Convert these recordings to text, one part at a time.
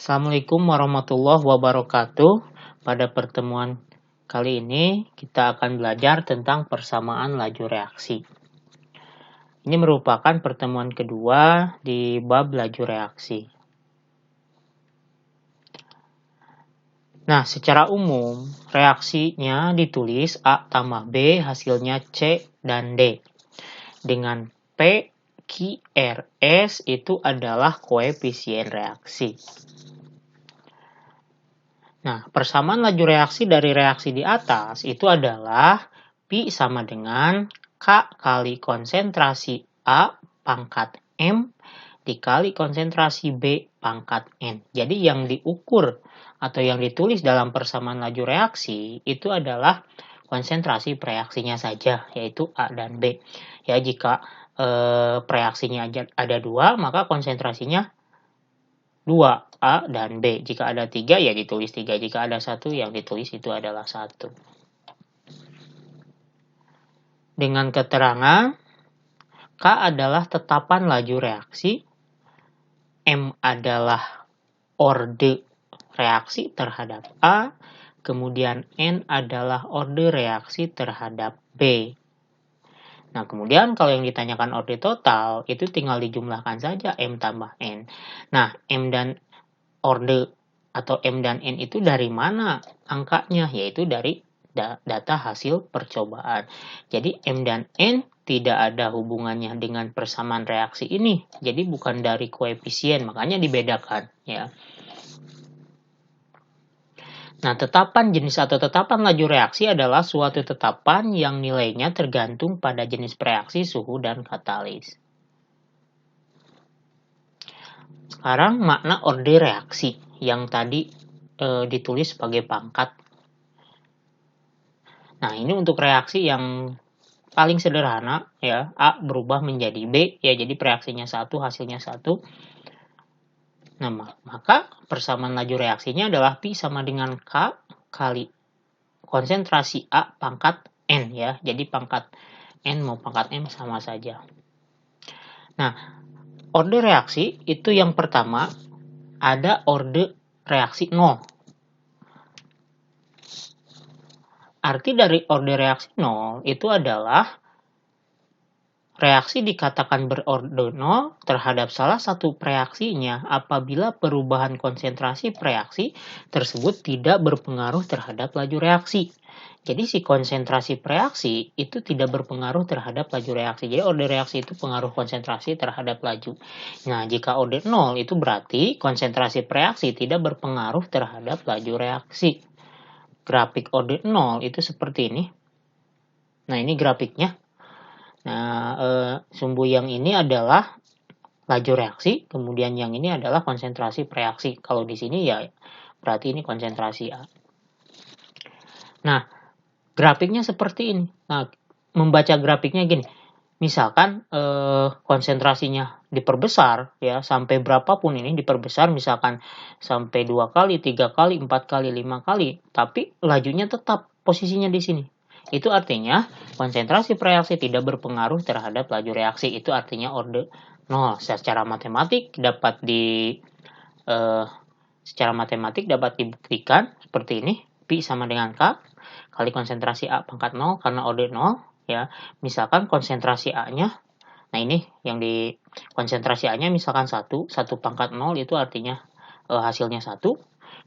Assalamualaikum warahmatullahi wabarakatuh. Pada pertemuan kali ini kita akan belajar tentang persamaan laju reaksi. Ini merupakan pertemuan kedua di bab laju reaksi. Nah, secara umum reaksinya ditulis A tambah B hasilnya C dan D. Dengan P, Q, R, S itu adalah koefisien reaksi. Nah, persamaan laju reaksi dari reaksi di atas itu adalah Pi sama dengan K kali konsentrasi A pangkat M dikali konsentrasi B pangkat N. Jadi yang diukur atau yang ditulis dalam persamaan laju reaksi itu adalah konsentrasi preaksinya saja, yaitu A dan B. Ya, jika preaksinya ada 2, maka konsentrasinya 2, A dan B. Jika ada 3, ya ditulis 3. Jika ada 1, yang ditulis itu adalah 1. Dengan keterangan, K adalah tetapan laju reaksi, M adalah orde reaksi terhadap A, kemudian N adalah orde reaksi terhadap B. Nah, kemudian kalau yang ditanyakan orde total, itu tinggal dijumlahkan saja M tambah N. Nah, M dan orde atau M dan N itu dari mana angkanya? Yaitu dari data hasil percobaan. Jadi M dan N tidak ada hubungannya dengan persamaan reaksi ini. Jadi bukan dari koefisien, makanya dibedakan ya. Nah, tetapan jenis atau tetapan laju reaksi adalah suatu tetapan yang nilainya tergantung pada jenis reaksi, suhu, dan katalis. Sekarang makna orde reaksi yang tadi ditulis sebagai pangkat. Nah, ini untuk reaksi yang paling sederhana ya, A berubah menjadi B ya, jadi reaksinya 1, hasilnya 1. Nah, maka persamaan laju reaksinya adalah Pi sama dengan K kali konsentrasi A pangkat N ya. Jadi pangkat N mau pangkat M sama saja. Nah, orde reaksi itu yang pertama ada orde reaksi 0. Arti dari orde reaksi 0 itu adalah reaksi dikatakan berorde 0 terhadap salah satu preaksinya apabila perubahan konsentrasi preaksi tersebut tidak berpengaruh terhadap laju reaksi. Jadi si konsentrasi preaksi itu tidak berpengaruh terhadap laju reaksi. Jadi orde reaksi itu pengaruh konsentrasi terhadap laju. Nah, jika orde 0 itu berarti konsentrasi preaksi tidak berpengaruh terhadap laju reaksi. Grafik orde 0 itu seperti ini. Nah, ini grafiknya. Nah, sumbu yang ini adalah laju reaksi, kemudian yang ini adalah konsentrasi preaksi. Kalau di sini ya berarti ini konsentrasi A. Nah, grafiknya seperti ini. Nah, membaca grafiknya gini. Misalkan konsentrasinya diperbesar ya, sampai berapapun ini diperbesar, misalkan sampai 2 kali, 3 kali, 4 kali, 5 kali, tapi lajunya tetap posisinya di sini. Itu artinya konsentrasi preaksi tidak berpengaruh terhadap laju reaksi. Itu artinya orde 0. Secara matematik dapat dibuktikan seperti ini. Pi sama dengan K kali konsentrasi A pangkat 0 karena orde 0 ya. Misalkan konsentrasi A-nya, nah ini yang di konsentrasi A-nya misalkan 1 pangkat 0 itu artinya hasilnya 1.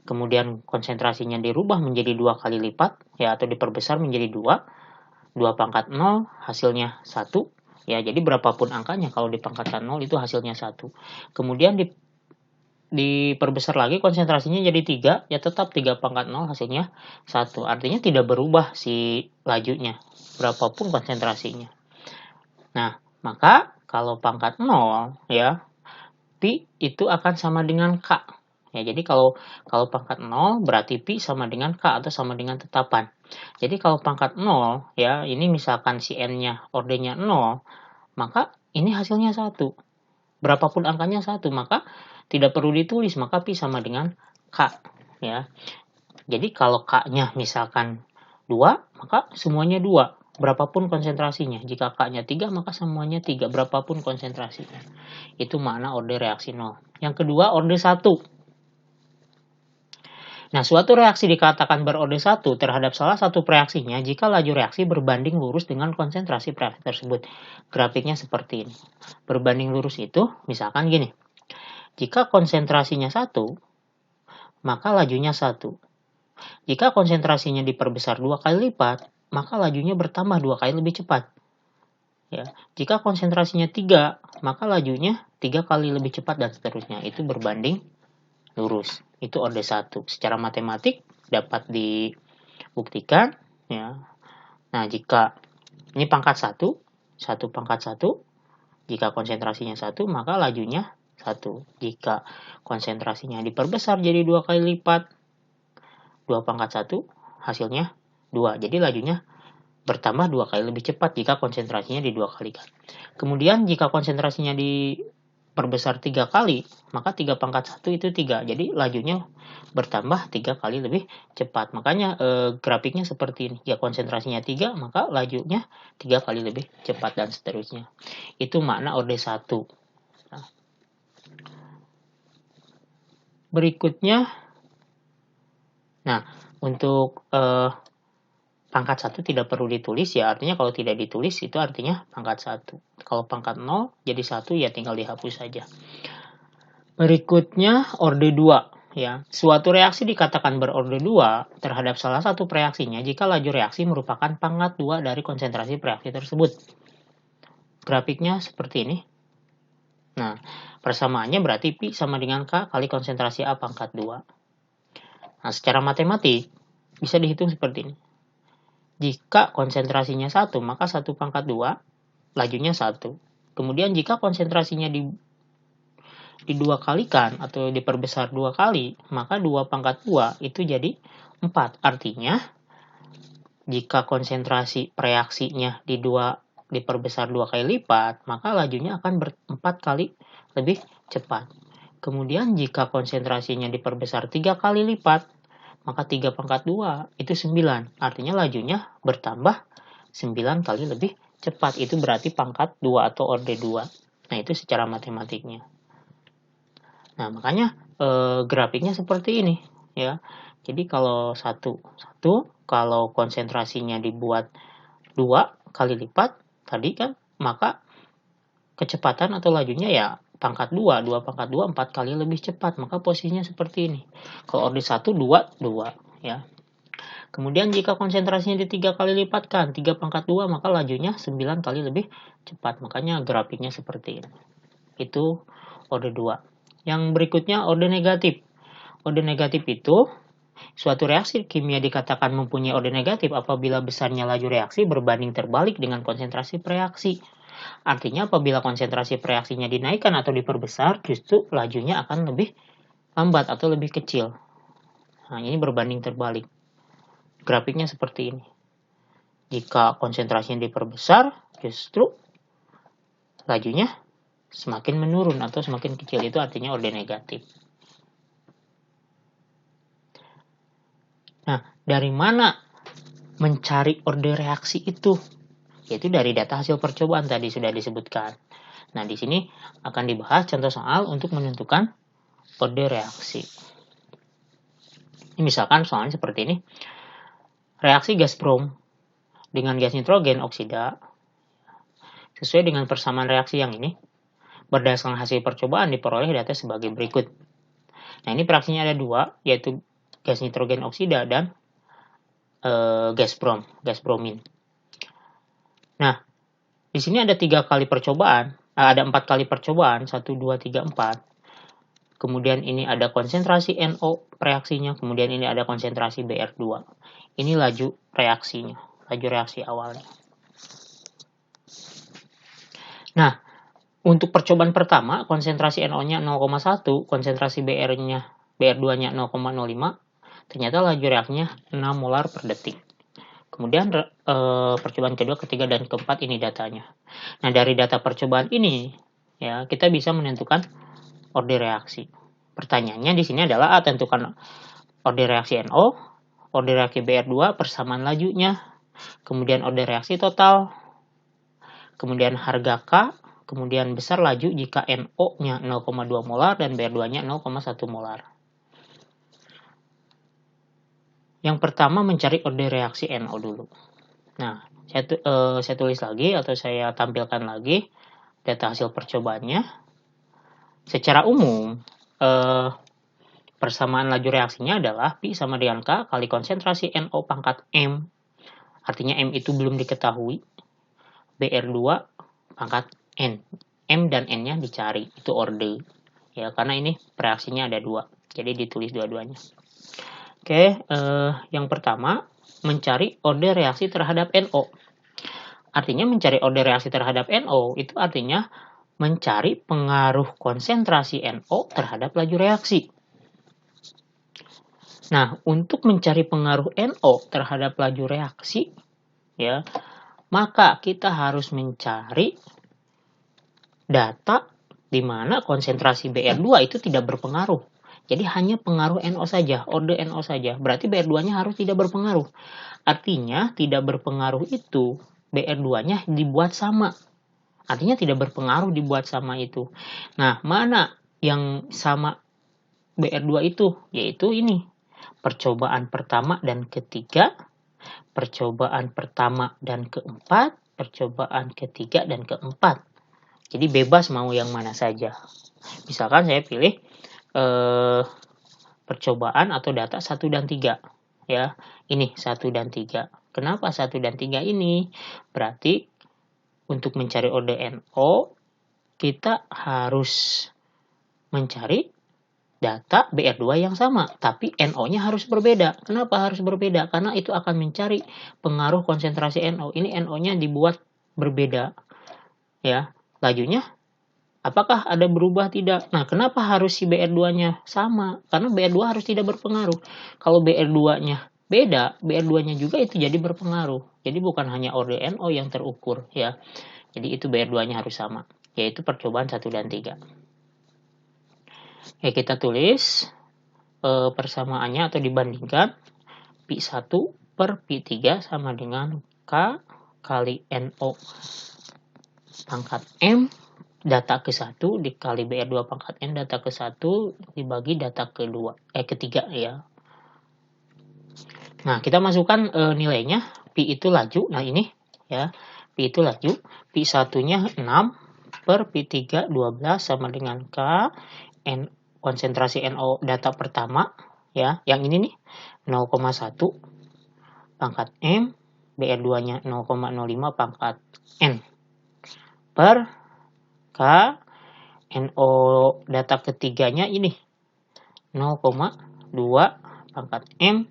Kemudian konsentrasinya dirubah menjadi 2 kali lipat ya, atau diperbesar menjadi 2 pangkat 0 hasilnya 1 ya. Jadi berapapun angkanya kalau dipangkatkan 0 itu hasilnya 1. Kemudian diperbesar lagi konsentrasinya jadi 3 ya, tetap 3 pangkat 0 hasilnya 1. Artinya tidak berubah si lajunya berapapun konsentrasinya. Nah, maka kalau pangkat 0 ya, Pi itu akan sama dengan K. Ya, jadi kalau pangkat 0 berarti Pi sama dengan K atau sama dengan tetapan. Jadi kalau pangkat 0 ya, ini misalkan si N-nya ordenya 0, maka ini hasilnya 1. Berapapun angkanya 1, maka tidak perlu ditulis, maka Pi sama dengan K ya. Jadi kalau K-nya misalkan 2, maka semuanya 2. Berapapun konsentrasinya. Jika K-nya 3, maka semuanya 3. Berapapun konsentrasinya. Itu makna orde reaksi 0. Yang kedua, orde 1. Nah, suatu reaksi dikatakan berorde 1 terhadap salah satu reaksinya jika laju reaksi berbanding lurus dengan konsentrasi reaksi tersebut. Grafiknya seperti ini. Berbanding lurus itu, misalkan gini. Jika konsentrasinya 1, maka lajunya 1. Jika konsentrasinya diperbesar 2 kali lipat, maka lajunya bertambah 2 kali lebih cepat. Ya. Jika konsentrasinya 3, maka lajunya 3 kali lebih cepat dan seterusnya. Itu berbanding lurus. Itu orde 1. Secara matematik dapat dibuktikan. Ya. Nah, jika ini pangkat 1, 1 pangkat 1, jika konsentrasinya 1, maka lajunya 1. Jika konsentrasinya diperbesar jadi 2 kali lipat, 2 pangkat 1, hasilnya 2. Jadi lajunya bertambah 2 kali lebih cepat jika konsentrasinya di 2 kali. Kemudian jika konsentrasinya diperbesar 3 kali, maka 3 pangkat 1 itu 3. Jadi lajunya bertambah 3 kali lebih cepat. Makanya grafiknya seperti ini. Jika konsentrasinya 3, maka lajunya 3 kali lebih cepat dan seterusnya. Itu makna orde 1. Nah, berikutnya, untuk pangkat 1 tidak perlu ditulis ya, artinya kalau tidak ditulis itu artinya pangkat 1. Kalau pangkat 0 jadi 1 ya tinggal dihapus saja. Berikutnya orde 2 ya. Suatu reaksi dikatakan berorde 2 terhadap salah satu reaksinya jika laju reaksi merupakan pangkat 2 dari konsentrasi reaksi tersebut. Grafiknya seperti ini. Nah, persamaannya berarti Pi sama dengan K kali konsentrasi A pangkat 2. Nah, secara matematik bisa dihitung seperti ini. Jika konsentrasinya 1, maka 1 pangkat 2, lajunya 1. Kemudian jika konsentrasinya di 2 kalikan atau diperbesar 2 kali, maka 2 pangkat 2 itu jadi 4. Artinya, jika konsentrasi reaksinya diperbesar 2 kali lipat, maka lajunya akan 4 kali lebih cepat. Kemudian jika konsentrasinya diperbesar 3 kali lipat, maka 3 pangkat 2 itu 9. Artinya lajunya bertambah 9 kali lebih cepat. Itu berarti pangkat 2 atau orde 2. Nah, itu secara matematiknya. Nah, makanya grafiknya seperti ini ya. Jadi kalau 1, kalau konsentrasinya dibuat 2 kali lipat tadi kan, maka kecepatan atau lajunya ya pangkat 2 pangkat 2, 4 kali lebih cepat. Maka posisinya seperti ini. Kalau orde 1, 2 ya. Kemudian jika konsentrasinya di 3 kali lipatkan, 3 pangkat 2, maka lajunya 9 kali lebih cepat. Makanya grafiknya seperti ini. Itu orde 2. Yang berikutnya orde negatif. Orde negatif itu suatu reaksi kimia dikatakan mempunyai orde negatif apabila besarnya laju reaksi berbanding terbalik dengan konsentrasi reaksi. Artinya apabila konsentrasi reaksinya dinaikkan atau diperbesar, justru lajunya akan lebih lambat atau lebih kecil. Nah, ini berbanding terbalik. Grafiknya seperti ini. Jika konsentrasinya diperbesar, justru lajunya semakin menurun atau semakin kecil. Itu artinya orde negatif. Nah, dari mana mencari orde reaksi itu? Yaitu dari data hasil percobaan tadi sudah disebutkan. Nah, di sini akan dibahas contoh soal untuk menentukan orde reaksi. Ini misalkan soalnya seperti ini. Reaksi gas brom dengan gas nitrogen oksida sesuai dengan persamaan reaksi yang ini. Berdasarkan hasil percobaan diperoleh data sebagai berikut. Nah, ini reaksinya ada 2, yaitu gas nitrogen oksida dan gas bromin. Nah, di sini ada 3 kali percobaan, ada 4 kali percobaan, 1, 2, 3, 4. Kemudian ini ada konsentrasi NO reaksinya, kemudian ini ada konsentrasi Br2. Ini laju reaksinya, laju reaksi awalnya. Nah, untuk percobaan pertama, konsentrasi NO-nya 0,1, konsentrasi Br2-nya 0,05, ternyata laju reaksinya 6 molar per detik. Kemudian percobaan kedua, ketiga, dan keempat ini datanya. Nah, dari data percobaan ini ya kita bisa menentukan orde reaksi. Pertanyaannya di sini adalah tentukan orde reaksi NO, orde reaksi Br2, persamaan lajunya, kemudian orde reaksi total, kemudian harga K, kemudian besar laju jika NO-nya 0,2 molar dan Br2-nya 0,1 molar. Yang pertama mencari order reaksi NO dulu. Nah, saya tulis lagi atau saya tampilkan lagi data hasil percobaannya. Secara umum, persamaan laju reaksinya adalah Pi sama dengan K kali konsentrasi NO pangkat M. Artinya M itu belum diketahui. BR2 pangkat N. M dan N-nya dicari, itu orde. Ya, karena ini reaksinya ada 2. Jadi ditulis dua-duanya. Oke, yang pertama mencari order reaksi terhadap NO. Artinya mencari order reaksi terhadap NO itu artinya mencari pengaruh konsentrasi NO terhadap laju reaksi. Nah, untuk mencari pengaruh NO terhadap laju reaksi, ya, maka kita harus mencari data di mana konsentrasi BR2 itu tidak berpengaruh. Jadi hanya pengaruh NO saja, order NO saja. Berarti BR2-nya harus tidak berpengaruh. Artinya tidak berpengaruh itu BR2-nya dibuat sama. Artinya tidak berpengaruh dibuat sama itu. Nah, mana yang sama BR2 itu? Yaitu ini. Percobaan pertama dan ketiga, percobaan pertama dan keempat, percobaan ketiga dan keempat. Jadi bebas mau yang mana saja. Misalkan saya pilih percobaan atau data 1 dan 3. Ya, ini 1 dan 3. Kenapa 1 dan 3 ini? Berarti untuk mencari order NO, kita harus mencari data BR2 yang sama, tapi NO-nya harus berbeda. Kenapa harus berbeda? Karena itu akan mencari pengaruh konsentrasi NO. Ini NO-nya dibuat berbeda. Ya, lajunya apakah ada berubah? Tidak. Nah, kenapa harus si BR2-nya sama? Karena BR2 harus tidak berpengaruh. Kalau BR2-nya beda, BR2-nya juga itu jadi berpengaruh. Jadi bukan hanya order NO yang terukur, ya. Jadi itu BR2-nya harus sama, yaitu percobaan 1 dan 3. Ya, kita tulis persamaannya atau dibandingkan Pi1 per Pi3 sama dengan K kali NO pangkat M data ke-1 dikali BR2 pangkat N data ke-1 dibagi data ketiga ya. Nah, kita masukkan nilainya. Pi itu laju. Nah, ini ya. Pi itu laju. Pi1-nya 6 per Pi3 12 sama dengan K N konsentrasi NO data pertama ya, yang ini nih 0,1 pangkat M, BR2-nya 0,05 pangkat N per K NO data ketiganya ini 0,2 pangkat M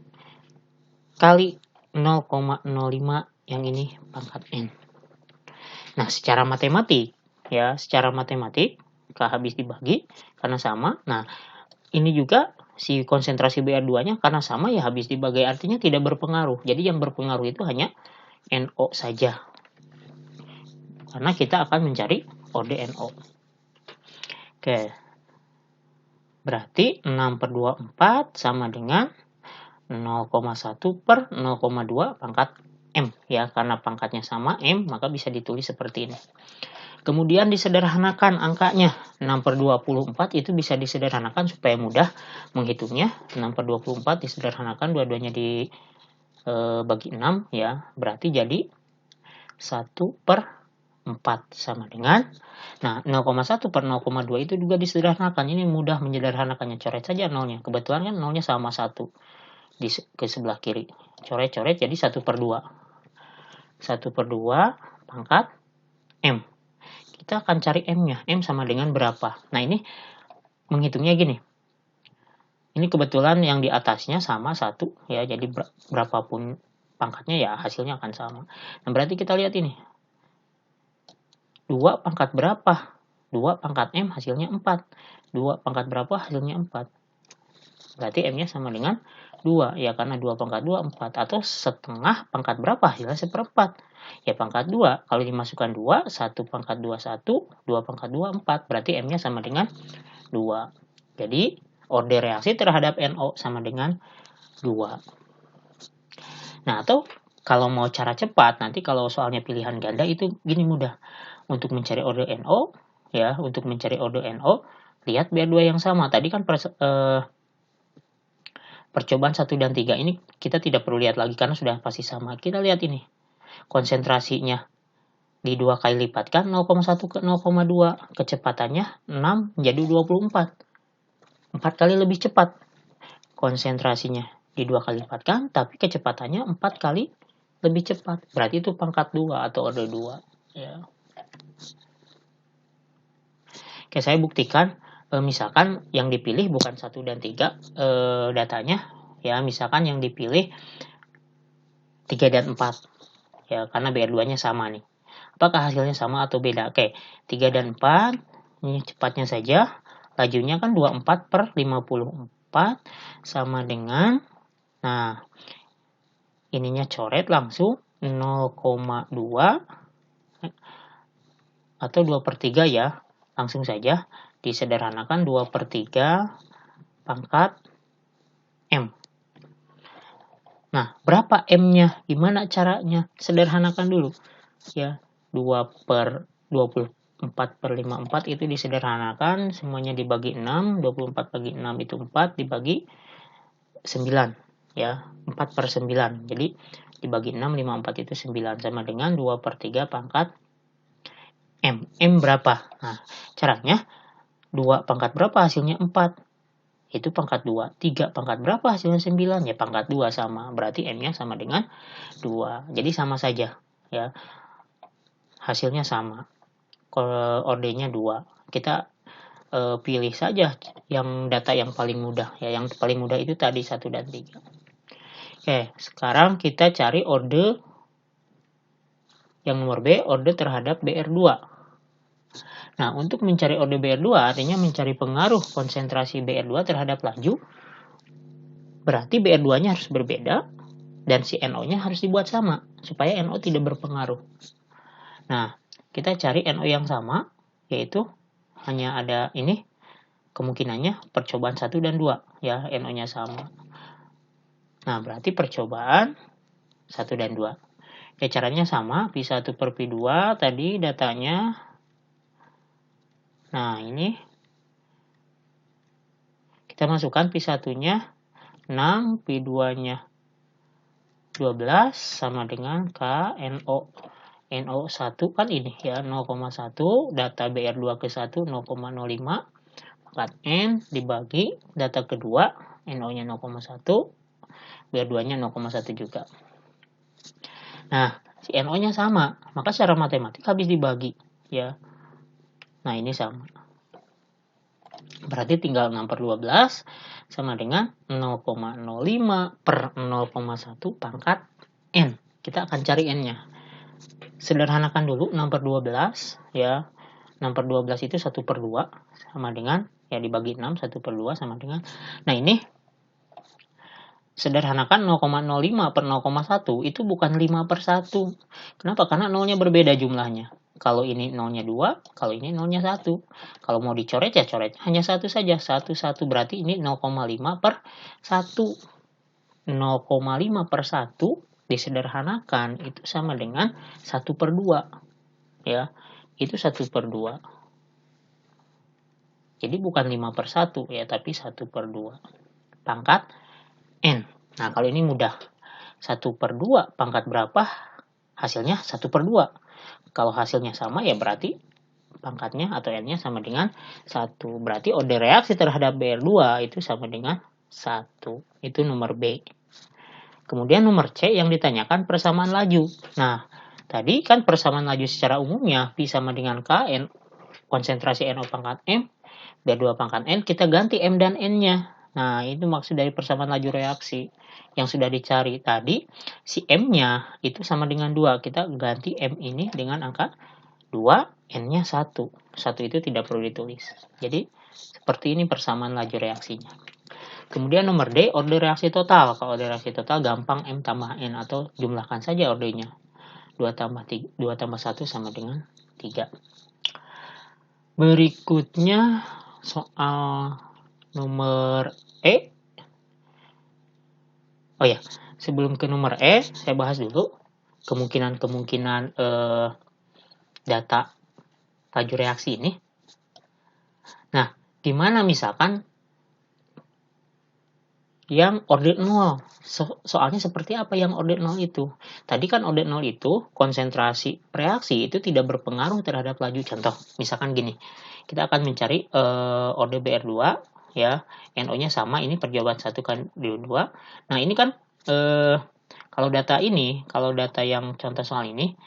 kali 0,05 yang ini pangkat N. Nah, secara matematik ya, K habis dibagi karena sama. Nah, ini juga si konsentrasi BR2-nya karena sama ya habis dibagi, artinya tidak berpengaruh. Jadi yang berpengaruh itu hanya NO saja. Karena kita akan mencari order NO. Oke. Berarti 6 per 24 sama dengan 0,1 per 0,2 pangkat M. Ya, karena pangkatnya sama M, maka bisa ditulis seperti ini. Kemudian disederhanakan angkanya. 6 per 24 itu bisa disederhanakan supaya mudah menghitungnya. 6 per 24 disederhanakan, dua-duanya dibagi 6 ya. Berarti jadi 1 per 4 sama dengan. Nah, 0,1 per 0,2 itu juga disederhanakan. Ini mudah menyederhanakannya. Coret saja nolnya. Kebetulan kan nolnya sama 1 ke sebelah kiri. Coret-coret jadi 1 per 2. 1 per 2 pangkat M. Kita akan cari M-nya. M sama dengan berapa? Nah, ini menghitungnya gini. Ini kebetulan yang di atasnya sama 1 ya. Jadi berapapun pangkatnya ya hasilnya akan sama. Nah, berarti kita lihat ini. 2 pangkat berapa? 2 pangkat M hasilnya 4. 2 pangkat berapa hasilnya 4. Berarti M-nya sama dengan 2. Ya, karena 2 pangkat 2, 4. Atau setengah pangkat berapa? Hasilnya 1/4. Ya, pangkat 2. Kalau dimasukkan 2, 1 pangkat 2, 1. 2 pangkat 2, 4. Berarti M-nya sama dengan 2. Jadi, order reaksi terhadap NO sama dengan 2. Nah, atau kalau mau cara cepat, nanti kalau soalnya pilihan ganda itu gini mudah. Untuk mencari order NO, ya, untuk mencari order NO, lihat BR2 yang sama. Tadi kan percobaan 1 dan 3 ini kita tidak perlu lihat lagi karena sudah pasti sama. Kita lihat ini, konsentrasinya di 2 kali lipat kan 0,1 ke 0,2, kecepatannya 6 menjadi 24. 4 kali lebih cepat. Konsentrasinya di 2 kali lipat kan, tapi kecepatannya 4 kali lebih cepat. Berarti itu pangkat 2 atau order 2. Ya. Oke, saya buktikan misalkan yang dipilih bukan 1 dan 3 datanya. Ya, misalkan yang dipilih 3 dan 4. Ya, karena BR2-nya sama nih. Apakah hasilnya sama atau beda? Oke, 3 dan 4. Ini cepatnya saja. Lajunya kan 24 per 54 sama dengan, nah, ininya coret langsung 0,2 atau 2 per 3 ya. Langsung saja disederhanakan 2 per 3 pangkat M. Nah, berapa M-nya? Gimana caranya? Sederhanakan dulu. Ya, 2 per 24 per 54 itu disederhanakan. Semuanya dibagi 6. 24 bagi 6 itu 4. Dibagi 9. Ya, 4 per 9. Jadi, dibagi 6, 54 itu 9. Sama dengan 2 per 3 pangkat M. M berapa? Nah, caranya 2 pangkat berapa hasilnya? 4. Itu pangkat 2. 3 pangkat berapa hasilnya? 9. Ya pangkat 2 sama. Berarti M-nya sama dengan 2. Jadi sama saja. Ya, hasilnya sama. Ordernya 2. Kita pilih saja yang data yang paling mudah. Ya, yang paling mudah itu tadi 1 dan 3. Oke, sekarang kita cari order yang nomor B, order terhadap BR2. Nah, untuk mencari order BR2 artinya mencari pengaruh konsentrasi BR2 terhadap laju. Berarti BR2-nya harus berbeda dan si NO-nya harus dibuat sama supaya NO tidak berpengaruh. Nah, kita cari NO yang sama, yaitu hanya ada ini, kemungkinannya percobaan 1 dan 2, ya, NO-nya sama. Nah, berarti percobaan 1 dan 2. Ya, caranya sama, P1 per P2 tadi datanya. Nah, ini kita masukkan P1-nya 6, P2-nya 12 sama dengan KNO. NO1 kan ini ya 0,1, data BR2 ke 1 0,05, pangkat N dibagi data kedua NO-nya 0,1, BR2-nya 0,1 juga. Nah, si NO-nya sama, maka secara matematik habis dibagi ya. Nah, ini sama. Berarti tinggal 6 per 12 sama dengan 0,05 per 0,1 pangkat N. Kita akan cari N-nya. Sederhanakan dulu 6 per 12 ya. 6 per 12 itu 1 per 2 sama dengan, ya dibagi 6, 1 per 2 sama dengan, nah ini sederhanakan 0,05 per 0,1 itu bukan 5 per 1. Kenapa? Karena nolnya berbeda jumlahnya. Kalau ini nolnya 2, kalau ini nolnya 1. Kalau mau dicoret ya coret hanya 1 saja. 1, 1 berarti ini 0,5 per 1. 0,5 per 1 disederhanakan itu sama dengan 1 per 2. Ya, itu 1 per 2. Jadi bukan 5 per 1 ya, tapi 1 per 2. Pangkat N. Nah, kalau ini mudah. 1 per 2 pangkat berapa? Hasilnya 1 per 2. Kalau hasilnya sama ya berarti pangkatnya atau N-nya sama dengan 1. Berarti order reaksi terhadap BR2 itu sama dengan 1. Itu nomor B. Kemudian nomor C yang ditanyakan persamaan laju. Nah, tadi kan persamaan laju secara umumnya P sama dengan K, N, konsentrasi NO pangkat M, B2 pangkat N, kita ganti M dan N-nya. Nah, itu maksud dari persamaan laju reaksi. Yang sudah dicari tadi, si M-nya itu sama dengan 2. Kita ganti M ini dengan angka 2, N-nya 1. 1 itu tidak perlu ditulis. Jadi, seperti ini persamaan laju reaksinya. Kemudian nomor D, order reaksi total. Kalau order reaksi total gampang M tambah N atau jumlahkan saja ordernya. 2 tambah 1 sama dengan 3. Berikutnya soal nomor E. Oh ya, sebelum ke nomor E, saya bahas dulu kemungkinan data laju reaksi ini. Nah, di mana misalkan yang order 0. Soalnya seperti apa yang order 0 itu? Tadi kan order 0 itu konsentrasi reaksi itu tidak berpengaruh terhadap laju. Contoh, misalkan gini. Kita akan mencari order BR2 ya, NO-nya sama, ini perjawaban 1 kali 2. Nah, ini kan kalau data yang contoh soal ini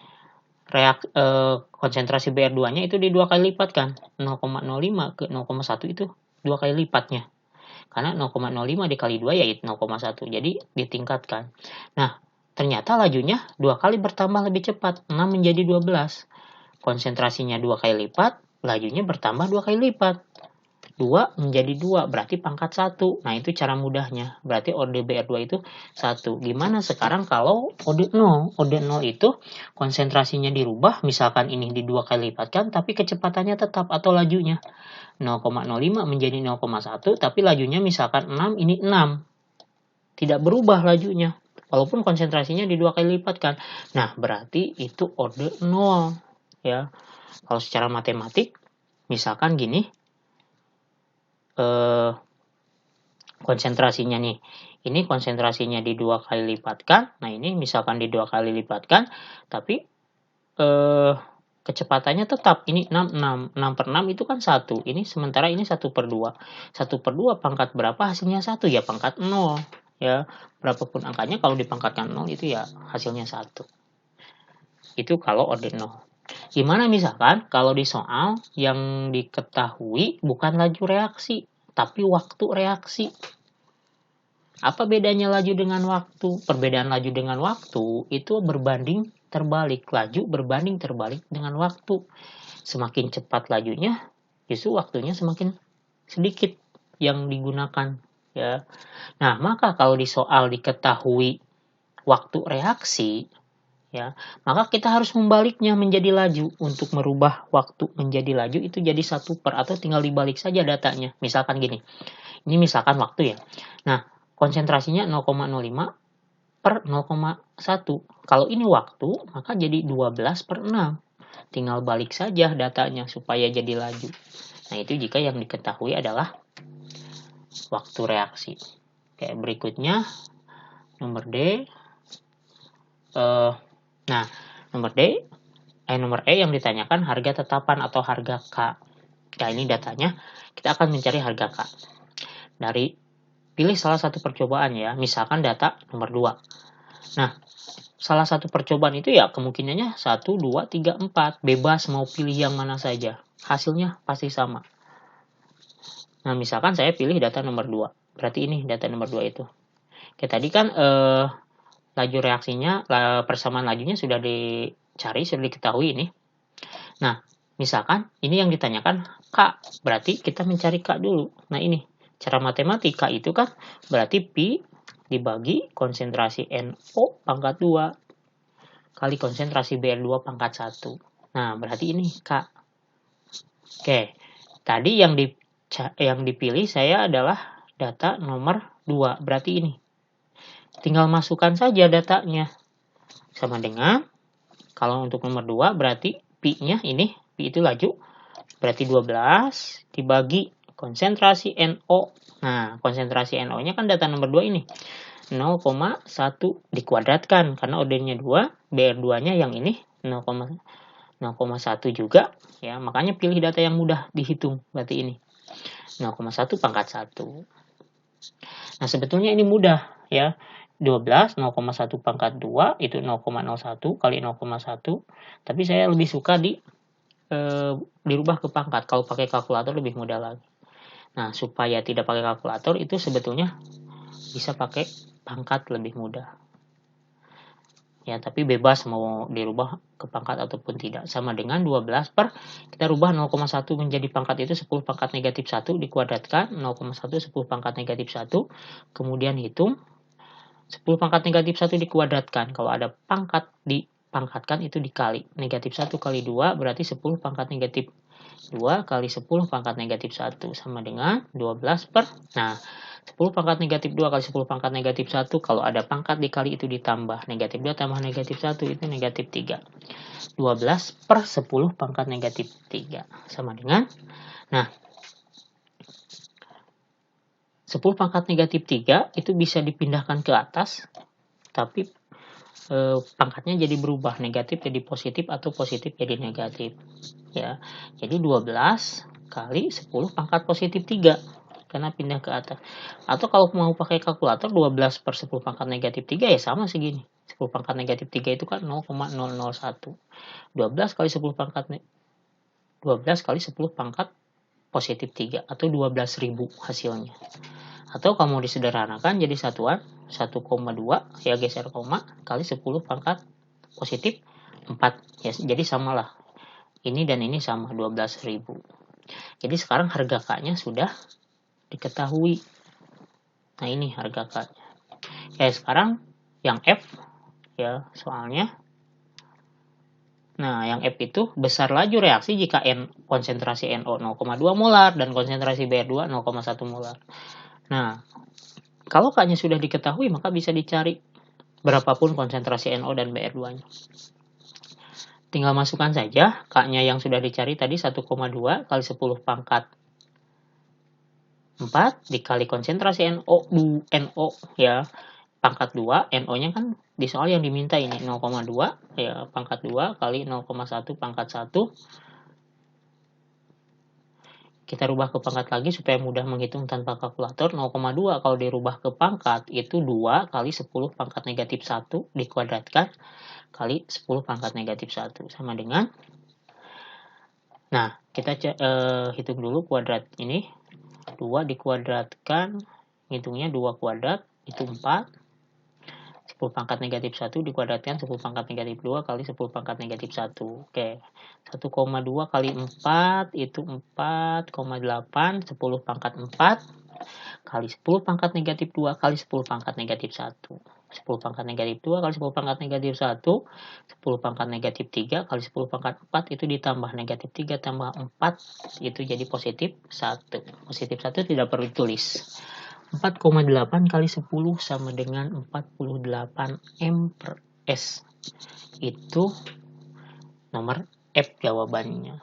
konsentrasi BR2-nya itu di 2 kali lipat kan. 0,05 ke 0,1 itu 2 kali lipatnya. Karena 0,05 dikali 2 yaitu 0,1. Jadi ditingkatkan. Nah, ternyata lajunya 2 kali bertambah lebih cepat. 6 menjadi 12. Konsentrasinya 2 kali lipat, lajunya bertambah 2 kali lipat. 2 menjadi 2, berarti pangkat 1. Nah, itu cara mudahnya. Berarti order BR2 itu 1. Gimana sekarang kalau order 0? Order 0 itu konsentrasinya dirubah, misalkan ini di 2 kali lipatkan, tapi kecepatannya tetap atau lajunya. 0,05 menjadi 0,1, tapi lajunya misalkan 6, ini 6. Tidak berubah lajunya. Walaupun konsentrasinya di 2 kali lipat kan. Nah, berarti itu order 0. Ya. Kalau secara matematik, misalkan gini, konsentrasinya nih. Ini konsentrasinya di 2 kali lipatkan. Nah, ini misalkan di 2 kali lipatkan, tapi kecepatannya tetap. Ini 6 per 6 itu kan 1. Ini sementara ini 1 per 2. 1 per 2 pangkat berapa hasilnya 1? Ya pangkat 0. Ya, berapapun angkanya kalau dipangkatkan 0 itu ya hasilnya 1. Itu kalau order 0. Gimana misalkan kalau di soal yang diketahui bukan laju reaksi, tapi waktu reaksi. Apa bedanya laju dengan waktu? Perbedaan laju dengan waktu itu berbanding terbalik. Laju berbanding terbalik dengan waktu. Semakin cepat lajunya, justru waktunya semakin sedikit yang digunakan. Ya. Nah, maka kalau di soal diketahui waktu reaksi, ya, maka kita harus membaliknya menjadi laju. Untuk merubah waktu menjadi laju itu jadi 1 per, atau tinggal dibalik saja datanya. Misalkan gini, ini misalkan waktu ya. Nah, konsentrasinya 0,05 per 0,1. Kalau ini waktu, maka jadi 12 per 6. Tinggal balik saja datanya supaya jadi laju. Nah, itu jika yang diketahui adalah waktu reaksi. Oke, berikutnya nomor D. Nah, nomor E yang ditanyakan harga tetapan atau harga K. Nah, ini datanya. Kita akan mencari harga K. Dari pilih salah satu percobaan ya. Misalkan data nomor 2. Nah, salah satu percobaan itu ya kemungkinannya 1, 2, 3, 4. Bebas mau pilih yang mana saja. Hasilnya pasti sama. Nah, misalkan saya pilih data nomor 2. Berarti ini data nomor 2 itu. Oke, tadi kan laju reaksinya, persamaan lajunya sudah dicari, sudah diketahui ini. Nah, misalkan ini yang ditanyakan K, berarti kita mencari K dulu. Nah, ini cara matematika itu kan berarti Pi dibagi konsentrasi NO pangkat 2 kali konsentrasi BR2 pangkat 1. Nah, berarti ini K. Oke, tadi yang dipilih saya adalah data nomor 2, berarti ini. Tinggal masukkan saja datanya. Sama dengan, kalau untuk nomor 2 berarti Pi-nya ini, Pi itu laju, berarti 12 dibagi konsentrasi NO. Nah, konsentrasi NO-nya kan data nomor 2 ini. 0,1 dikuadratkan, karena ordernya 2, BR2-nya yang ini 0,1 juga. Ya, makanya pilih data yang mudah dihitung, berarti ini. 0,1 pangkat 1. Nah, sebetulnya ini mudah ya. 12, 0,1 pangkat 2 itu 0,01 kali 0,1. Tapi saya lebih suka dirubah ke pangkat. Kalau pakai kalkulator lebih mudah lagi. Nah, supaya tidak pakai kalkulator itu sebetulnya bisa pakai pangkat lebih mudah. Ya, tapi bebas mau dirubah ke pangkat ataupun tidak. Sama dengan 12 per, kita rubah 0,1 menjadi pangkat itu 10 pangkat negatif 1 dikuadratkan. 0,1 10 pangkat negatif 1. Kemudian hitung 10 pangkat negatif 1 dikuadratkan. Kalau ada pangkat dipangkatkan itu dikali. Negatif 1 kali 2 berarti 10 pangkat negatif 2 kali 10 pangkat negatif 1. Sama dengan 12 per. Nah, 10 pangkat negatif 2 kali 10 pangkat negatif 1. Kalau ada pangkat dikali itu ditambah. Negatif 2 tambah negatif 1 itu negatif 3. 12 per 10 pangkat negatif 3. Sama dengan. Nah, 10 pangkat negatif 3 itu bisa dipindahkan ke atas, tapi pangkatnya jadi berubah, negatif jadi positif atau positif jadi negatif. Ya, jadi 12 kali 10 pangkat positif 3 karena pindah ke atas. Atau kalau mau pakai kalkulator 12 per 10 pangkat negatif 3 ya sama segini. 10 pangkat negatif 3 itu kan 0,001. 12 kali 10 pangkat 12 kali 10 pangkat positif 3 atau 12.000 hasilnya. Atau kamu disederhanakan jadi satuan 1,2 ya geser koma kali 10 pangkat positif 4 ya, jadi samalah ini dan ini sama 12.000. Jadi sekarang harga K-nya sudah diketahui. Nah ini harga K-nya. Ya sekarang yang F ya soalnya. Nah yang F itu besar laju reaksi jika konsentrasi NO 0,2 molar dan konsentrasi BR2 0,1 molar. Nah kalau K-nya sudah diketahui, maka bisa dicari berapapun konsentrasi NO dan BR2-nya. Tinggal masukkan saja K-nya yang sudah dicari tadi 1,2 kali 10 pangkat 4 dikali konsentrasi NO ya, pangkat 2, NO-nya kan di soal yang diminta ini 0,2 ya, pangkat 2 kali 0,1 pangkat 1. Kita rubah ke pangkat lagi supaya mudah menghitung tanpa kalkulator. 0,2 kalau dirubah ke pangkat itu 2 kali 10 pangkat negatif 1 dikuadratkan kali 10 pangkat negatif 1 sama dengan, nah kita hitung dulu kuadrat ini, 2 dikuadratkan, hitungnya 2 kuadrat itu 4, 10 pangkat negatif 1 dikuadratkan 10 pangkat negatif 2 kali 10 pangkat negatif 1. Oke. 1,2 kali 4 itu 4,8, 10 pangkat 4 kali 10 pangkat negatif 2 kali 10 pangkat negatif 1. 10 pangkat negatif 2 kali 10 pangkat negatif 1, 10 pangkat negatif 3 kali 10 pangkat 4 itu ditambah negatif 3 tambah 4 itu jadi positif 1. Positif 1 tidak perlu tulis. 4,8 kali 10 sama dengan 48 M per S. Itu nomor F jawabannya.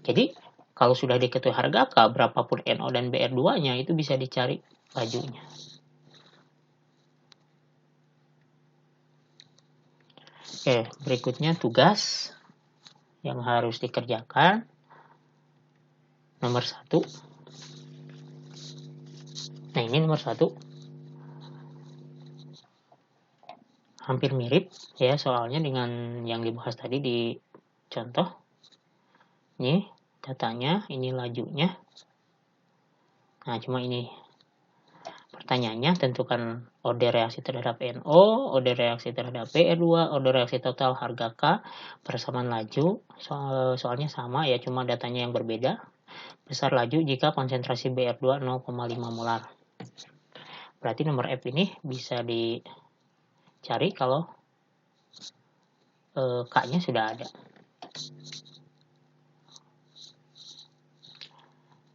Jadi kalau sudah diketahui harga K, berapapun NO dan BR2-nya itu bisa dicari lajunya. Oke, berikutnya tugas yang harus dikerjakan. Nomor 1. Nah ini nomor 1. Hampir mirip ya soalnya dengan yang dibahas tadi di contoh. Ini datanya, ini lajunya. Nah cuma ini pertanyaannya, tentukan order reaksi terhadap NO, order reaksi terhadap BR2, order reaksi total harga K, persamaan laju. Soalnya sama ya, cuma datanya yang berbeda. Besar laju jika konsentrasi BR2 0,5 molar. Berarti nomor F ini bisa dicari kalau K-nya sudah ada.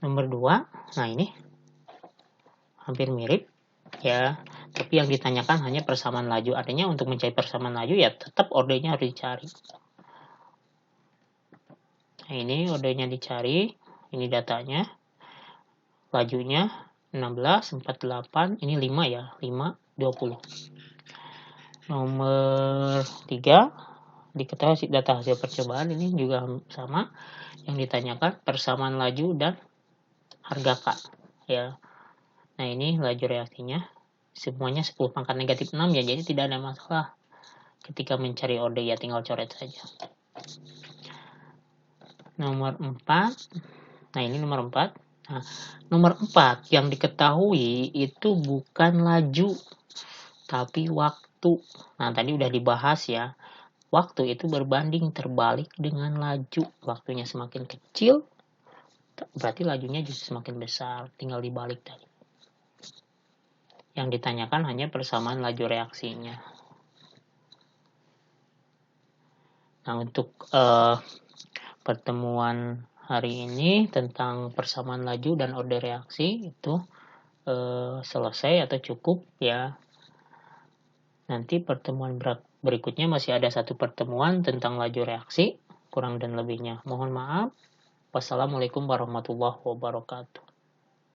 Nomor 2, nah ini hampir mirip ya, tapi yang ditanyakan hanya persamaan laju. Artinya untuk mencari persamaan laju ya tetap ordernya harus dicari. Nah ini ordernya dicari, ini datanya, lajunya 16, 48, ini 5 ya, 5, 20. Nomor 3, diketahui data hasil percobaan, ini juga sama, yang ditanyakan persamaan laju dan harga K ya. Nah ini laju reaksinya semuanya 10 pangkat negatif 6 ya, jadi tidak ada masalah ketika mencari order ya, tinggal coret saja. Nomor 4, nah ini nomor 4. Nah, nomor 4 yang diketahui itu bukan laju tapi waktu. Nah tadi udah dibahas ya, waktu itu berbanding terbalik dengan laju. Waktunya semakin kecil berarti lajunya justru semakin besar, tinggal dibalik tadi. Yang ditanyakan hanya persamaan laju reaksinya. Nah untuk pertemuan hari ini tentang persamaan laju dan order reaksi itu selesai atau cukup ya. Nanti pertemuan berikutnya masih ada satu pertemuan tentang laju reaksi, kurang dan lebihnya mohon maaf. Wassalamualaikum warahmatullahi wabarakatuh.